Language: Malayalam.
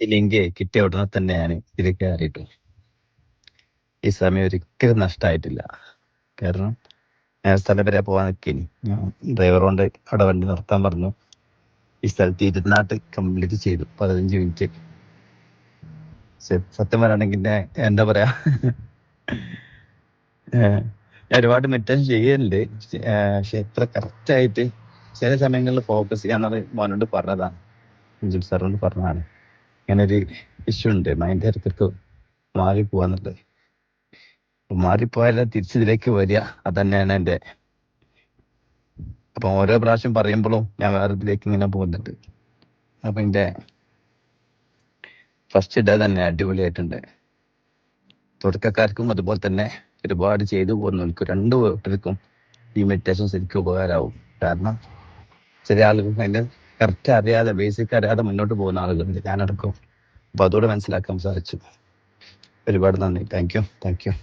ഈ ലിങ്ക് കിട്ടിയ ഉടനെ തന്നെ ഞാൻ ഇതിൽ കയറിയിട്ടു. ഈ സമയം ഒരിക്കലും നഷ്ടമായിട്ടില്ല. കാരണം ഞാൻ സ്ഥലം വരെ പോകാൻ നിൽക്കേനി. ഞാൻ ഡ്രൈവറോണ്ട് അവിടെ വണ്ടി നിർത്താൻ പറഞ്ഞു. ഈ സ്ഥലത്ത് ഇരുന്നാട്ട് കംപ്ലീറ്റ് ചെയ്തു 15 മിനിറ്റ്. സത്യം പറയുകയാണെങ്കിൽ എന്താ പറയാ, ഞാൻ ഒരുപാട് മെഡിറ്റേഷൻ ചെയ്യലുണ്ട്. പക്ഷെ എത്ര കറക്റ്റ് ആയിട്ട് ചില സമയങ്ങളിൽ ഫോക്കസ് ചെയ്യാന്നത് മോനോട് പറഞ്ഞതാണ്, അഞ്ജുൽ സാറിനോട് പറഞ്ഞതാണ്. ഇങ്ങനെ ഒരു ഇഷ്യൂ ഉണ്ട്, മൈൻഡ് ഇടയ്ക്ക് മാറിപ്പോവാന്നുള്ളത്. മാറിപ്പോയാലും തിരിച്ചിതിലേക്ക് വരിക, അതന്നെയാണ് എൻ്റെ. അപ്പൊ ഓരോ പ്രാവശ്യം പറയുമ്പോഴും ഞാൻ വേറെ ഇതിലേക്ക് ഇങ്ങനെ പോകുന്നുണ്ട്. അപ്പൊ എന്റെ ഫസ്റ്റ് ഡേ തന്നെ അടിപൊളിയായിട്ടുണ്ട്. തുടക്കക്കാർക്കും അതുപോലെ തന്നെ ഒരുപാട് ചെയ്തു പോകുന്നവർക്കും രണ്ടു കൂട്ടർക്കും ഈ മെഡിറ്റേഷൻ ശരിക്കും ഉപകാരമാവും. കാരണം ചില ആളുകൾക്ക് അതിന്റെ കറക്റ്റ് അറിയാതെ, ബേസിക് അറിയാതെ മുന്നോട്ട് പോകുന്ന ആളുകളുണ്ട്, ഞാനടക്കം. അപ്പൊ അതോടെ മനസ്സിലാക്കാൻ സാധിച്ചു. ഒരുപാട് നന്ദി. Thank you.